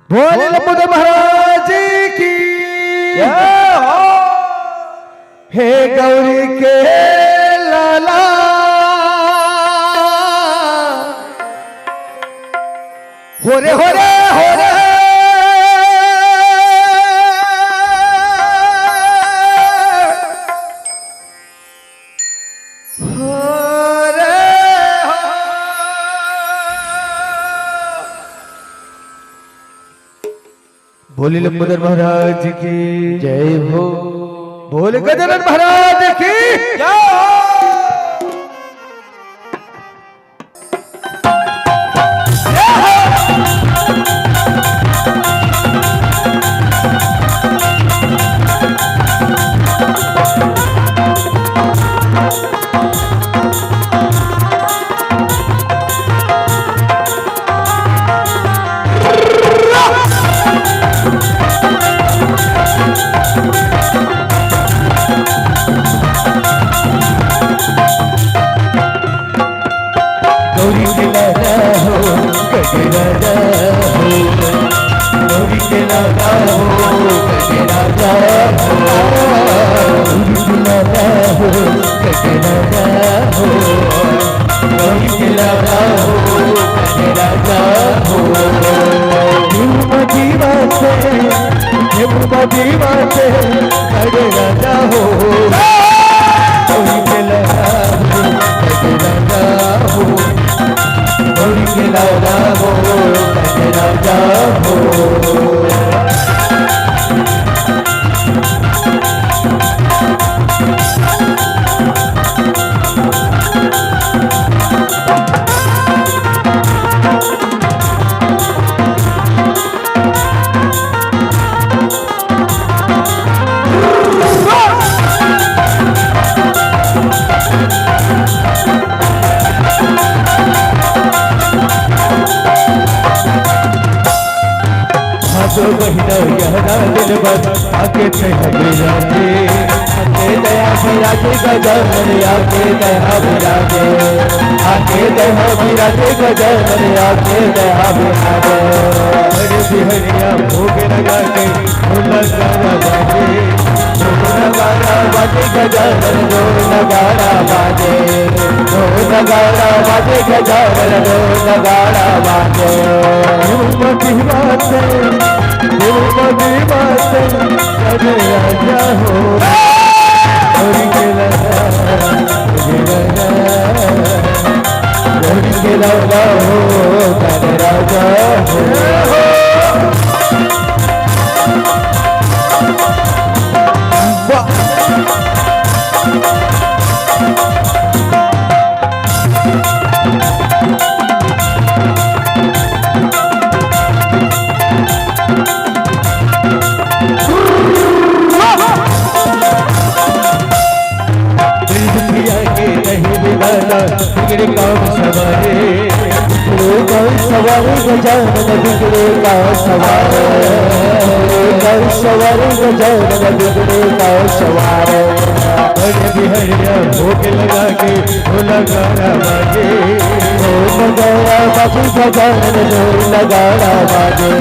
भोले लंबोदर महाराज की जय हो। हे गौरी के लाला हो रे हो रे हो रे भोले लंबोदर महाराज की जय हो। भोले गजानन महाराज की जय हो। आके विराजे आके दया विराजे गजानन आके दया विराजे आके दया विराजे गजानन आके दया विराजे। हरे बिहरिया भोग लगा के नगारा बाजे नगारा बाजे गजानन दो नगारा बाजे दो नगारा बाजे गजानन दो नगारा बाजे। देवपति बाते करे राजा हो गौरी के लाला गौरी के लाला हो करे राजा हो। बिगड़े काम सवारे गजानन बिगड़े का सवारे गजानन बिगड़े का सवारे। बड़े बिहरिया भोग लगा के नगारा बाजे नगारा बाजे गजानन नगारा बाजे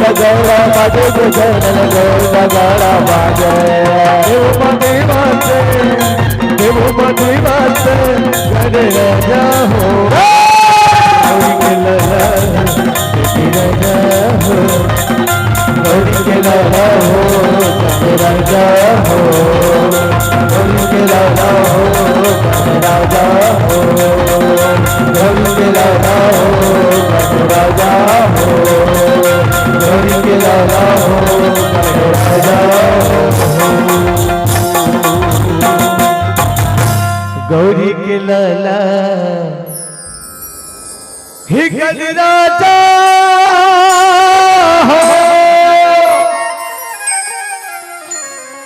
नगारा बाजे गजानन नगारा बाजे। देवपति बाते देवपति बाते करे राजा हो गौरी के लाला राजा हो गौरी के लाला हो करे राजा हो गौरी के लाला हो करे राजा हो गौरी के लाला हो करे राजा हो गौरी के लाला हो करे राजा हो। गौरी के लाला ही गजराजा हो।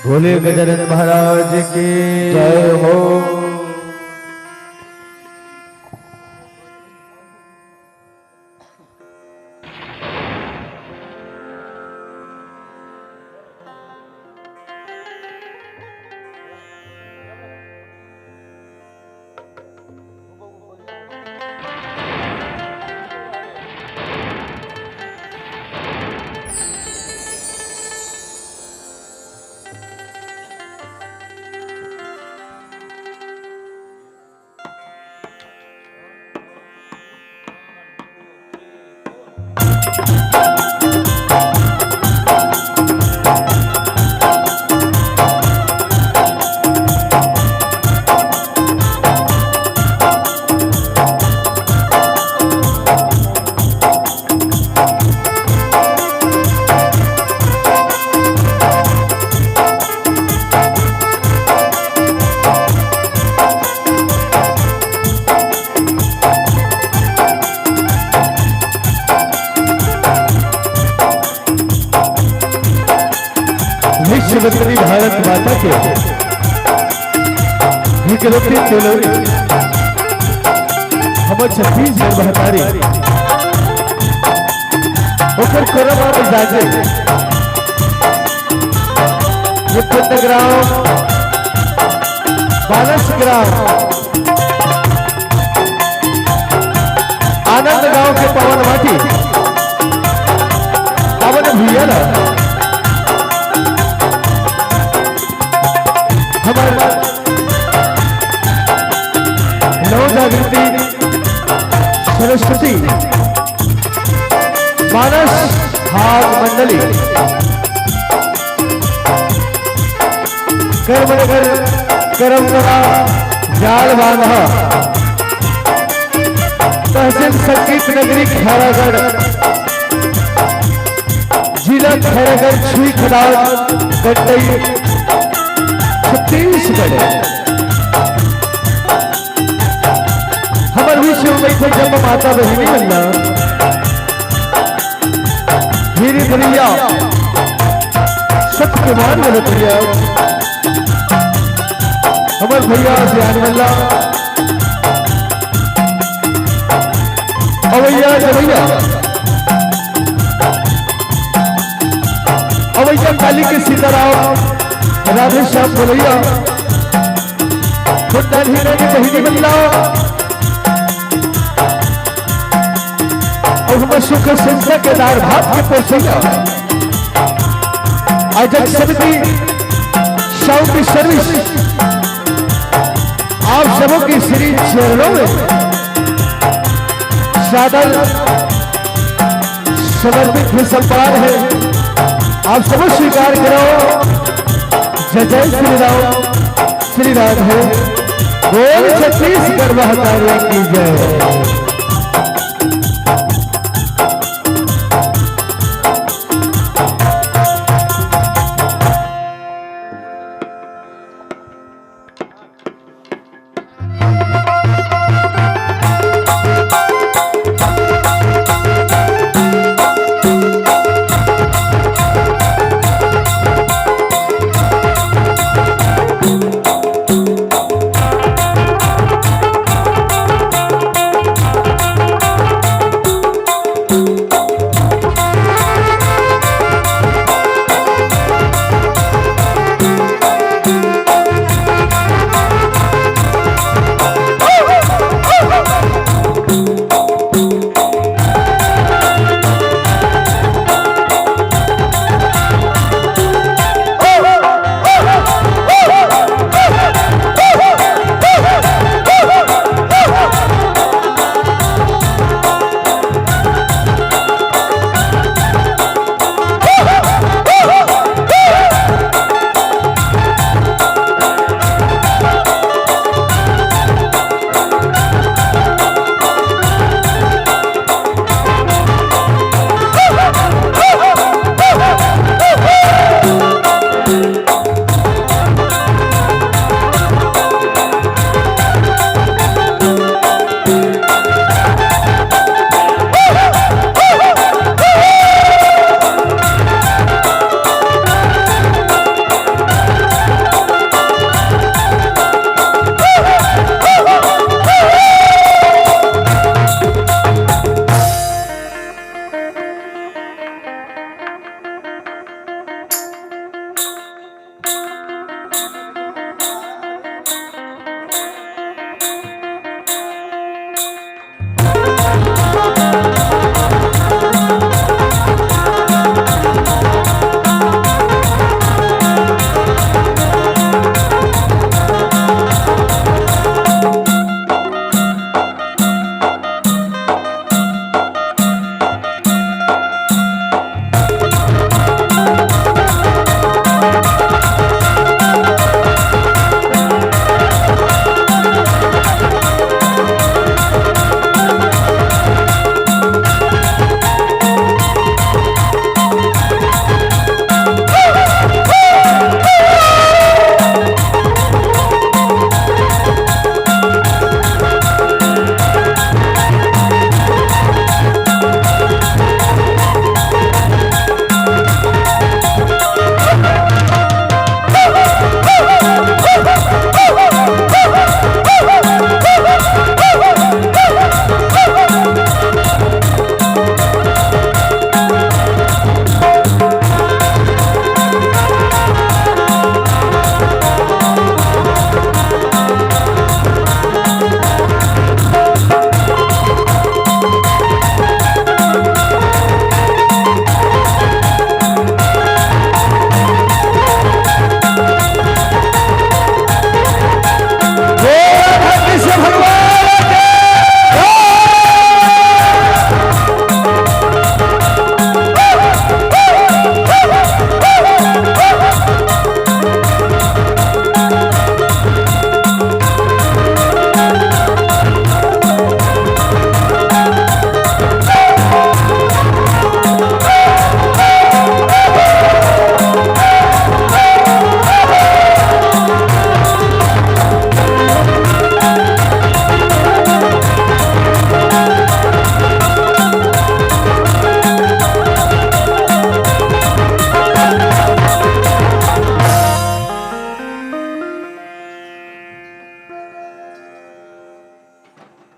भोले गजानन महाराज की जय हो। विश्ववंदनी भारत माता के विकलती तेलोरी हम छत्तीसगढ़ महतारी ओकर करम आप जागे ये पंडग्राम बालस ग्राम आनंद गांव के पवन माटी पवन भैया हमारे नव जागृति सरस्वती मानस हाथ मंडली कर्मनगर करम करा जाल बांधा तहसील संगीत नगरी खैरागढ़ जिला खैरागढ़ छुई खदार गंडई छत्तीसगढ़ हमारे विश्व में थे जब माता बहिनी बन्ना धीरे धीरे सत्यवान भैया हमारे भैया ध्यान मल्ला अवैया जवैया अवैया काली के सीताराम राधे श्याम बोलैया हीरा की बहिनी बल्ला और हम सुख संस्था के दार भात के पोसैया आयोजक समिति शाम की सर्विस आप सबों की श्री चरणों में सादर समर्पित भी संपाद है। आप सब स्वीकार करो। जय जय श्री राम श्री राधे बोल छत्तीसगढ़ महतारी की जय।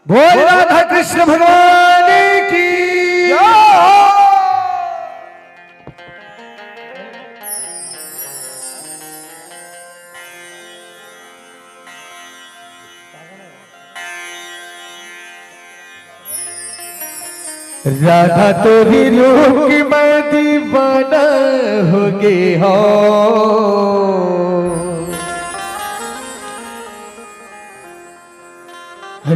बोल राधा कृष्ण भगवान की राधा तोरी रूप की मैं दीवाना हो गई हो।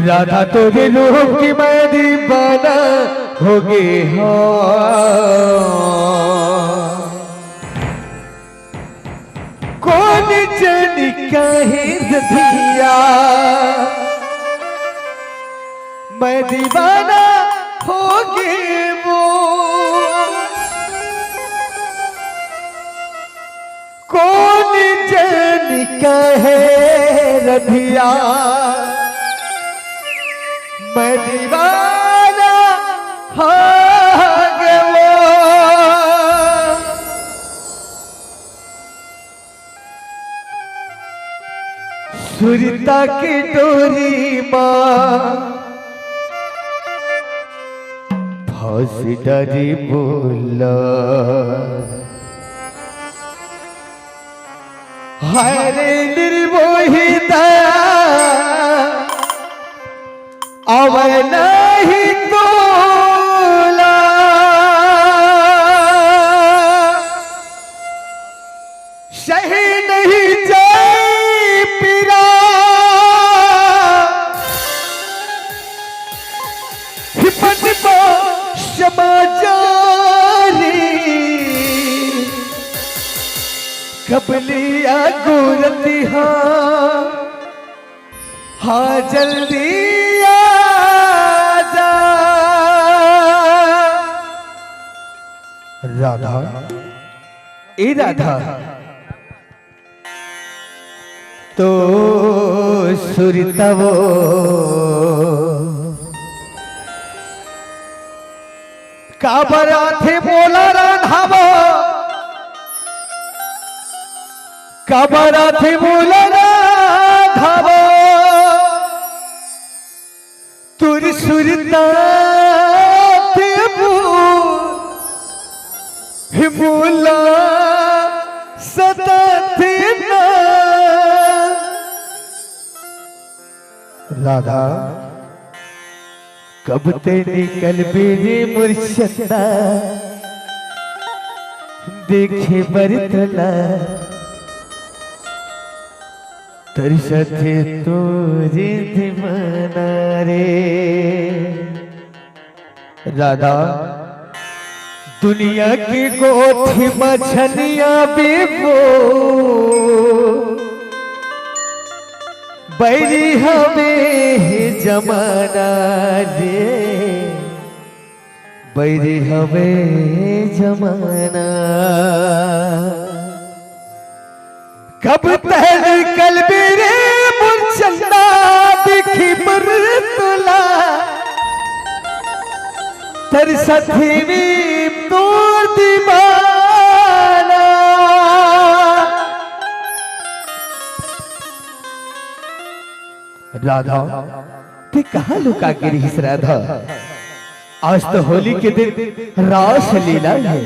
राधा तोरी रूप की मैं दीवाना हो गई हो। कौन जाने काहे रधिया मैं दीवाना होगी वो। कौन जान कहे रधिया मैं दीवाना होगी वो। सुरता की डोरी माँ हंसी डरी बोला हरे निर्मोहिता अब नहीं तोला। सही नहीं जाए पीरा हिपट समाचारी कबलिया गुरती हाँ जल्दी आजा। राधा ए राधा तो सुरता वो काबरा थे बोला राधावा काबरा थे बोला राधावा तुर सुरता थे बोला सदा थे ना। राधा कब ते निकल बेरे मुर्शदा देखे बरतला तरसते तोरे दीवाना रे। राधा दुनिया की गोथी मछलियां बेबो बैरी हमें जमाना रे बैरी हमें जमाना। कब तहल कल मेरे मुर्शदा दिखी बरतला तरसती तोर दीवाना। राधा ते कहाँ लुका के रही राधा। आज तो होली के दिन रास लीला है।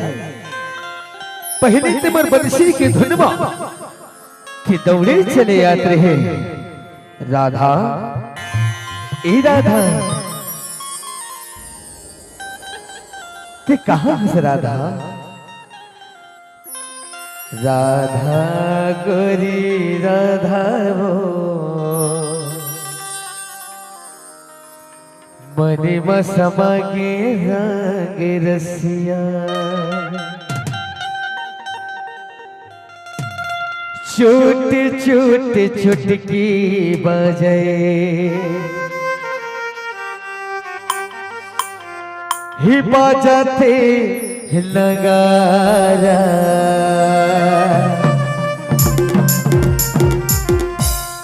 पहले तिमर बंशी के धुनमा कि दौड़े चले यात्रे हैं। राधा ए राधा ते कहाँ है राधा। राधा गोरी राधा वो मने मसमा के रंग रसिया छोटे छोटे चुटकी बजे ही बजाते नगारा।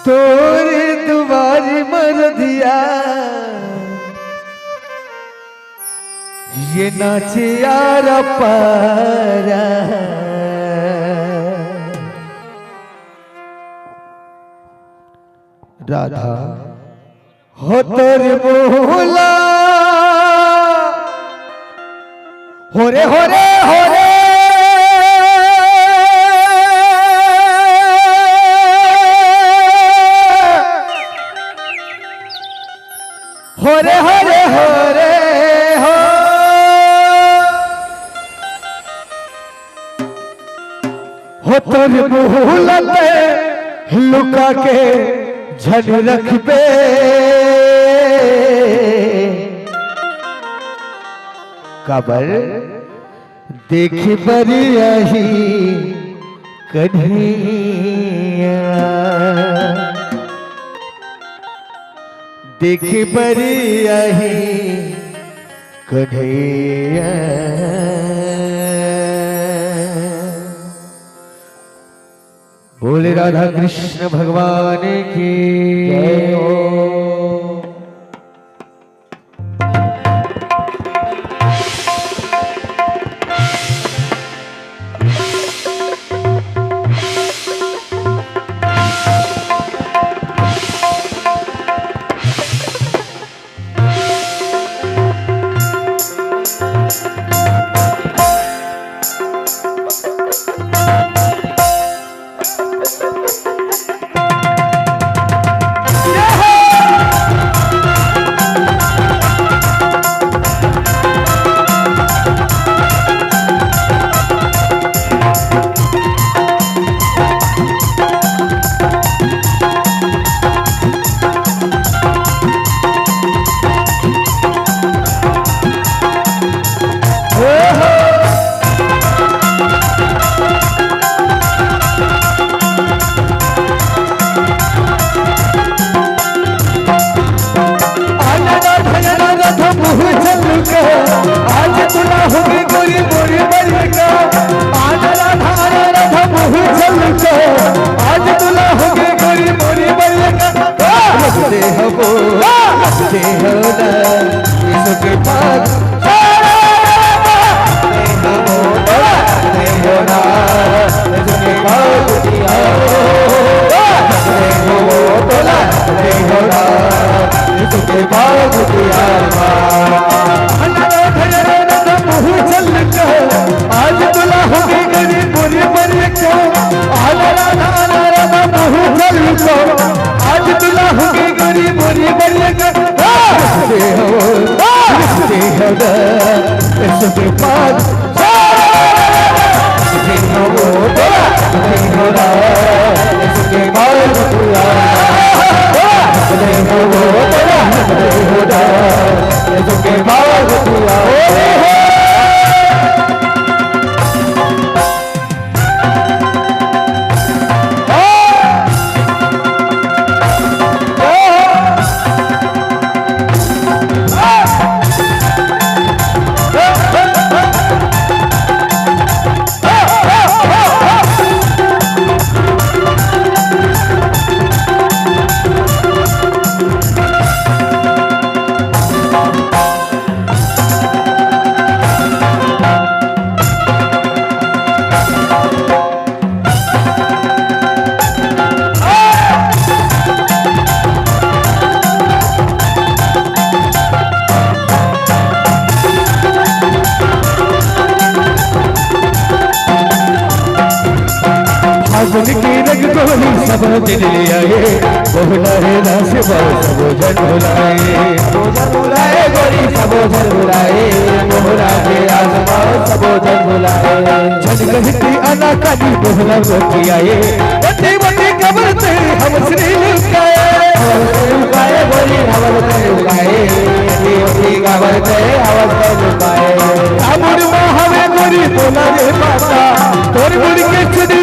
तोरे दुआर मर दिया ये नाचे यार पारा। राधा हो तोरे बोला हो रे हो रे हो रे हो रे हो रे हो रे हो तोरे बोला लुका के झड़ रख पे कबर देख बरिया ही कन्हैया देख बरिया ही कन्हैया बोले राधा कृष्ण भगवान की जय हो। आज तुला होगी गोरी गोरी बलिका आज राधा राधा मुँह चलको आज तुला होगी गोरी गोरी बलिका हंसते हो हंसते हो ना इसके पास हो ना इसके पास दिया हो तोला हो ना इसके पास दिया आज तुला होगी गरी पूरी बरी को आज राधा राधा मुँह चल को आज तुला होगी गरी पूरी बरी को हंसते हो इसके पास हो ना इसके बाद हो ना इसके बाद की रग गोली सब दिन लिया बोला है ना से सब जन बुलाए गोरी सब जन बुलाए मोहरा के आसमान सब जन बुलाए जन कहती अना काली बोला रोटी आए बटे बटे कबर से हम श्री लुकाए गोरी हवल से लुकाए कबर से हवल से लुकाए अमर हमें गोरी बोला रे माता तोर मुड़ के चुनी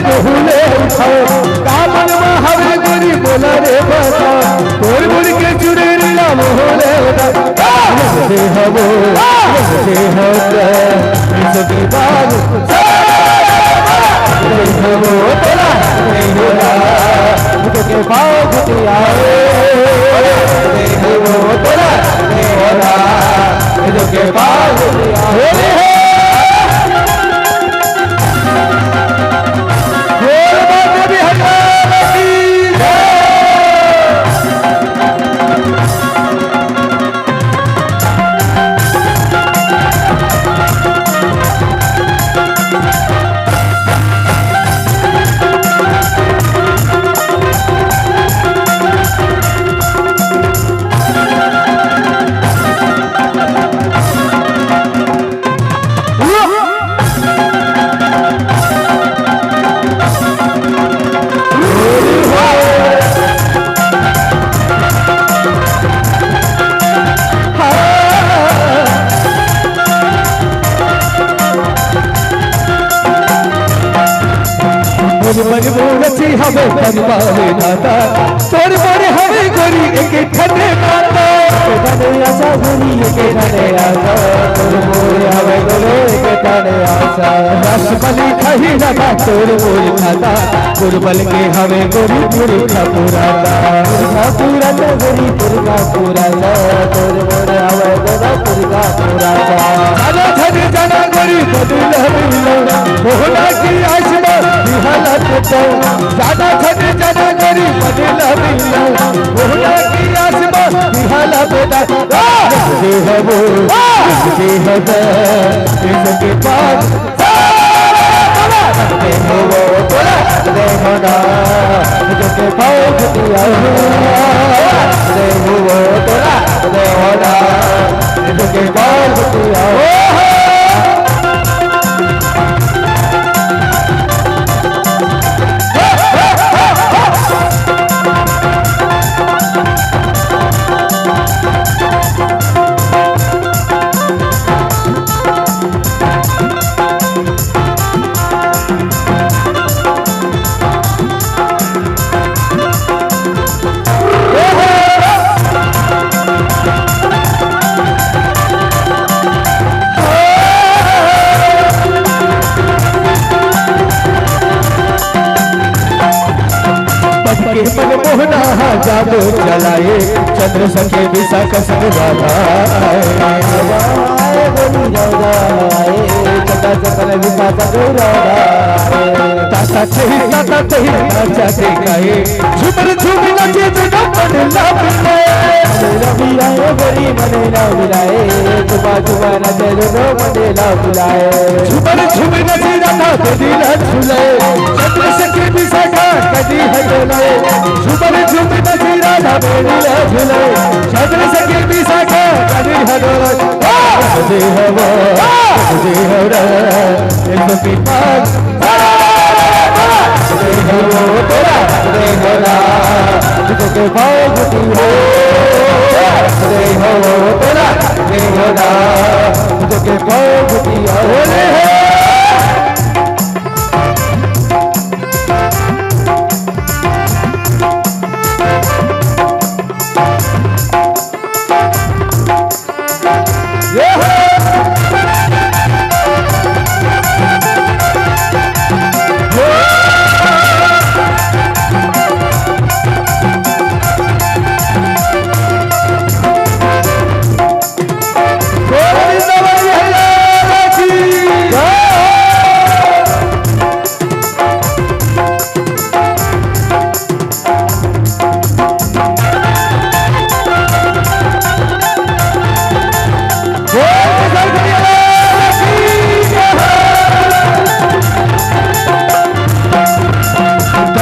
बहुले उठाओ कामन हवे गोरी बोला रे बाबा तोर मुड़ के चुरे रीला बहुले उठाओ हंसते हो इसके बाद हो तोला हो ना इसके बाद दिया हो तोला हो ना इसके बाद दिया भावे नाता तोर मोरे हमें गोरी एक ठने माता ठने आशा गोरी एक ठने आशा तोर मोरे हमें गोरी एक ठने आशा रसमलाई खाही ना तोर मोरे खाता गुरबल के हमें गोरी पुरखा पुराता गोरी पुरखा पुराता तोर मोरे हमें गोरा पुरखा पुराता जाना धने जाना गोरी बदल मिलना मोहना की आशा हालत तो जाना धने जाना गोरी बदल मिलना मोहना की आशा हालत दे है वो दे है इसके पास दे हो वो बोला दे हो ना मुझे पाँव दिया दे हो वो बोला दे हो ना मुझे पाँव दिया मोहना जादू चलाए चंद्र सखे विशाख संग राधा ताता चही नाचा देखाए झुमर झूम नाचे बिना मन लापे रवि आए गोरी मने ना मिलाए चुपा चुपा नाचे जो मने ना बुलाए झुमर झूम नाचे राधा तेरी ना झुलाए चंद्र सखे विशाख कदी हटलाए झुमर झूम नाचे राधा तेरी ना झुलाए चंद्र सखे विशाख कदी हटलाए मुझे हवा मुझे हरा इसकी पास मुझे हो तेरा मुझे होना तुझे पाँव दिया मुझे हो तेरा मुझे होना तुझे पाँव दिया होने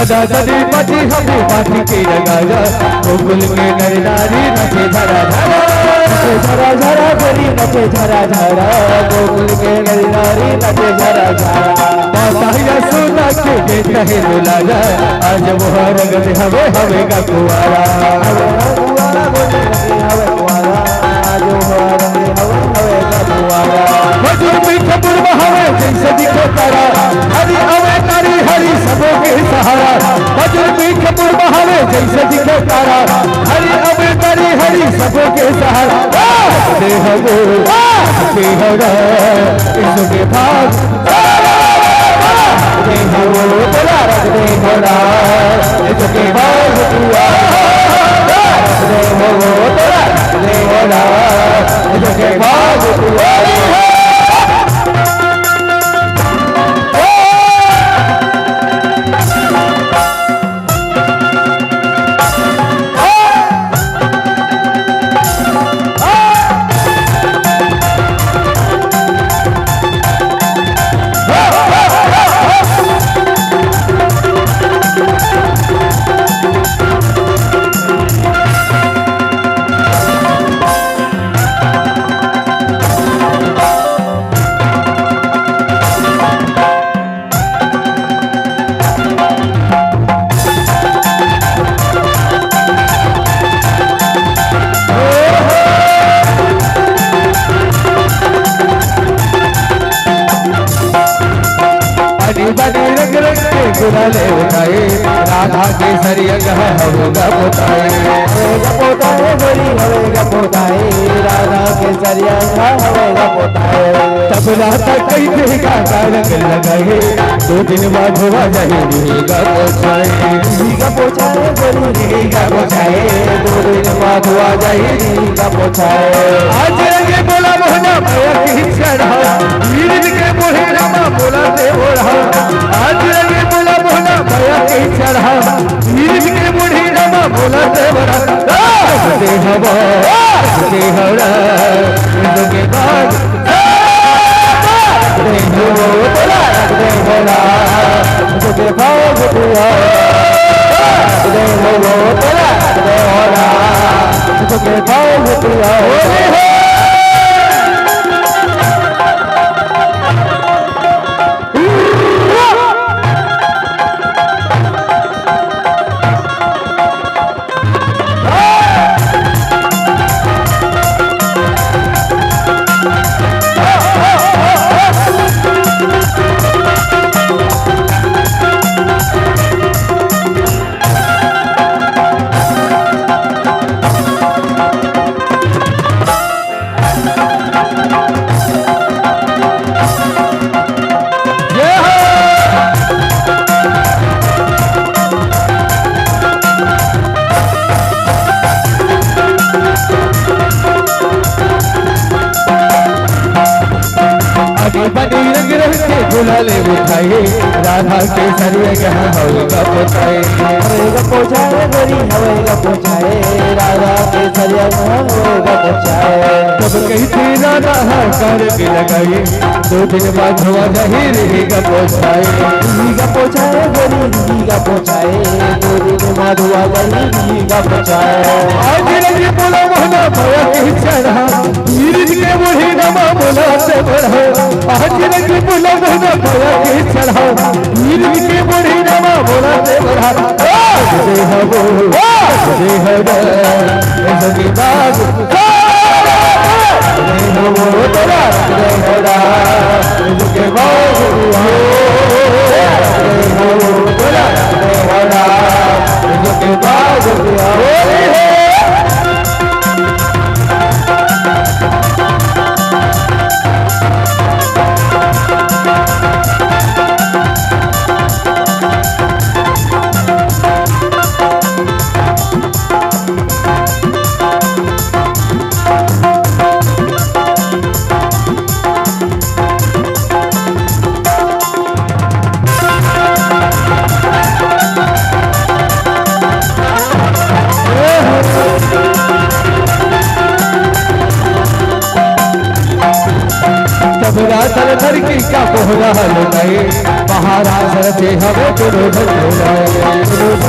दादी पाटी हमें पाटी के लगाया गोकुल के नर नारी नचे झरा झरा झरा गोरी नचे झरा झरा गोकुल के नर नारी नचे झरा झरा माता सुना के देता है रुलाया आज वो रंगत हवे हवे का कुआरा कुआरा गोरी हवे कुआरा आज वो रंगत हवे हवे का कुआरा मजूर मीठा पूर्व हवे जैसे दिखो तारा हरी हवे तारी हरी सबों के सहारा मजूर मीठा पूर्व हवे जैसे दिखो तारा हरी हवे तारी हरी सबों के सहारा दे हवे दे हवे इसके भाग दे हवे तेरा दे हवे इसके भाग दुआ दे हवे तेरा दे हवे इसके भाग दुआ गुलाले उठाए रात राधा केसरिया कह हवेगा पोताए गोरी हवेगा पोताए राधा केसरिया हवेगा पोताए तबला तक कई देगा तारक लगाए 2 दिन बाद हुआ जाए रहेगा पोछाए गोरी रहेगा पोछाए 2 दिन बाद हुआ जाए रहेगा पोछाए आज रंगे बोला मोहना भया की चढ़ा वीर के मोहे रामा बोला दे हो रहा आज रंगे बोला मोहना भया की चढ़ा वीर के मोहे रामा बोला दे हो रहा दे हवा दे हवा के बाद दे हो बोला दे बोला तुझे भाव दिया दे हो बोला दे बोला तुझे भाव दिया बनी रंग रंग के गुलाले उठाए राधा के सरिया कहाँ हवेगा पोछाए हवेगा पोछाए गोरी हवेगा पोछाए राधा के सरिया हवेगा पोछाए तब कही थी राधा कर के लगाए 2 दिन बाद हुआ जाए रहेगा पोछाए पोछाए गोरी रहेगा पोछाए 2 दिन बाद हुआ जाए रहेगा पोछाए आज रंगे बोला मोहना भया की चढ़ा वीर के मोहे नमा बोला से बढ़ा आज रंगे बोला मोहना भया की चढ़ा वीर के मोहे नमा बोला से बढ़ा दे हवो दे हवा सगी बाग दे हवो तेरा दे हवा के बाग दे हवो तेरा दे हवा के बाग तल धर की क्या कोहरा लगाए महाराज रचे हवे दोनों धन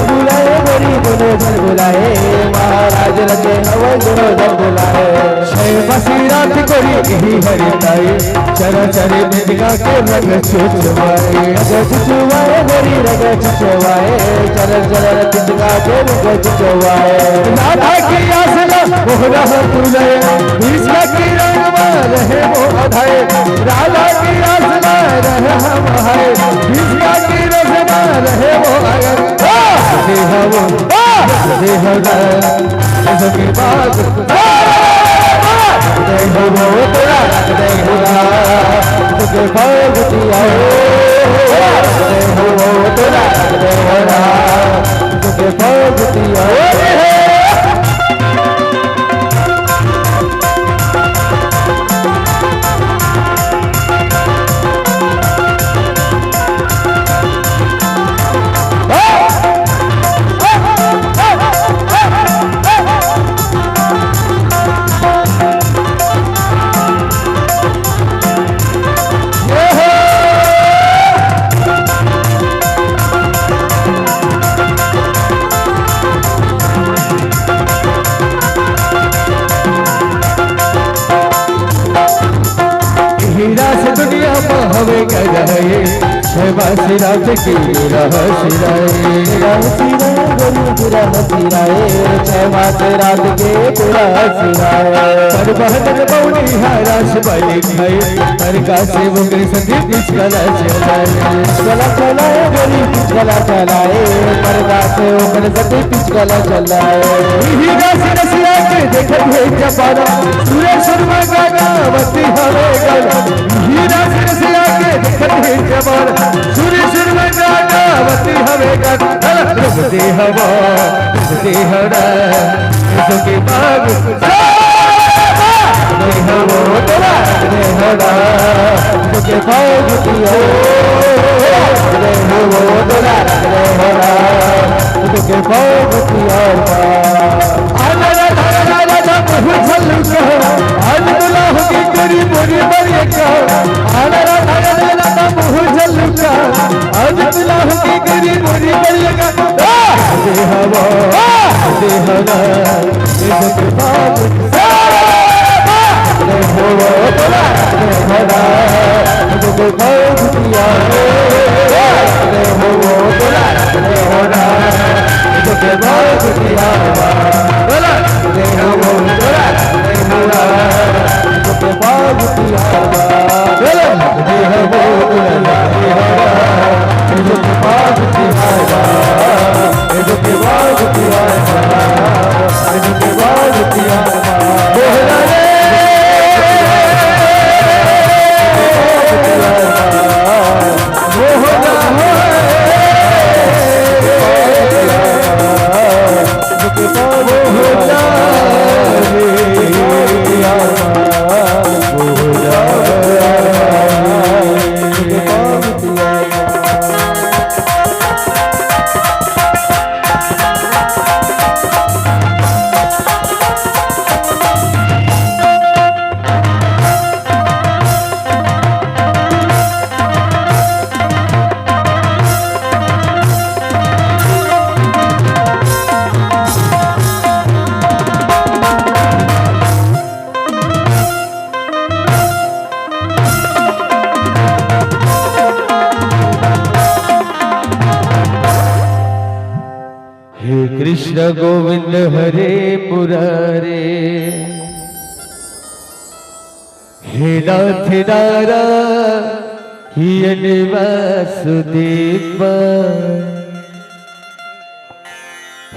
बुलाए गोरी दोनों धन बुलाए महाराज रचे हवे दोनों धन बुलाए छह बसी रात कोरी यही हरिताए चर चरे मेदिका के रग चुचवाए गोरी रग चुचवाए चर चर तिजका के रग चुचवाए राधा की आसना कोहरा तुलाए इसका की रंग रहे वो अधाए राधा की आसना रहे हम है इसका की रसना रहे वो अगर दे हवो दे हवा इसके बाद दे हवो तेरा दे हवा तुझे भाग दिया दे हवो तेरा दे हवा तुझे भाग दिया हवे कर रहे जय मां श्री रात की रह सिराए जय मात रात के पूरा सिराए पर बहन बौनी हरास बलि खाए हर का सेवक सखी पिछला चलाए पिछला चलाए गोरी पिछला चलाए मरदा से ओकर सती पिछला चलाए हीरा से रसिया के देखत है जपारा सूर्य शर्मा का गावती हवे गला हीरा से रसिया के देखत है जपारा सूर्य शर्मा का गावती हवे गला रबते हवा रबते हरा इसके बाग रे हो तेरा रे होड़ा तुझे बाग दियो रे हो तेरा रे होड़ा तुझे बाग दियो आला ला ला ला ला मुहल का आज दुल्हा की करी बोरी बरी का आला ला ला ला ला मुहल का आज दुल्हा की करी बोरी बरी का दे हवा दे हवा इसके बाग रे हो तेरा रे होड़ा तुझे बाग दियो रे हो तेरा रे होड़ा तुझे बाग दियो रे हो तेरा रे होड़ा तुझे बाग दियो रे हो तेरा रे होड़ा तुझे बाग दियो तुझे बाग दियो तुझे बाग दियो बोला रे कृष्ण गोविंद हरे मुरारे हे नाथ नारायण वासुदेव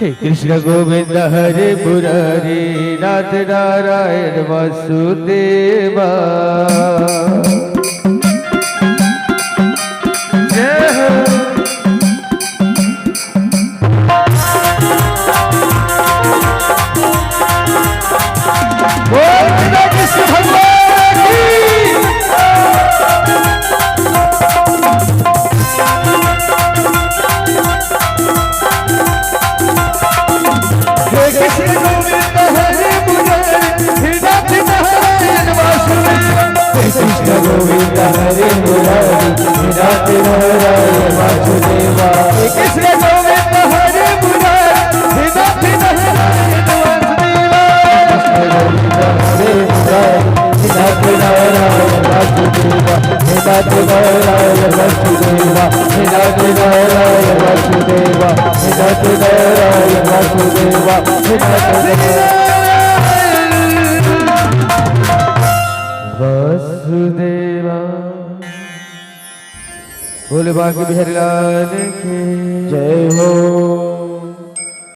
हे कृष्ण गोविंद हरे मुरारे नाथ नारायण वासुदेवा जय हो कृष्ण भगवान की हे कृष्ण गोविंद हरे मुरारे हे नाथ नारायण वासुदेव हे कृष्ण गोविंद हरे मुरारी हे नाथ नारायण वासुदेवा हे कृष्ण गोविंद हरे मुरारे हे नाथ नारायण वासुदेवा हरे मुरारी हे नाथ नारायण वासुदेवा हे नाथ नारायण वासुदेवा हे नाथ नारायण वासुदेवा हे नाथ नारायण वासुदेवा हे नाथ वासुदेवा बोले बाकी बिहारी लाल की जय हो।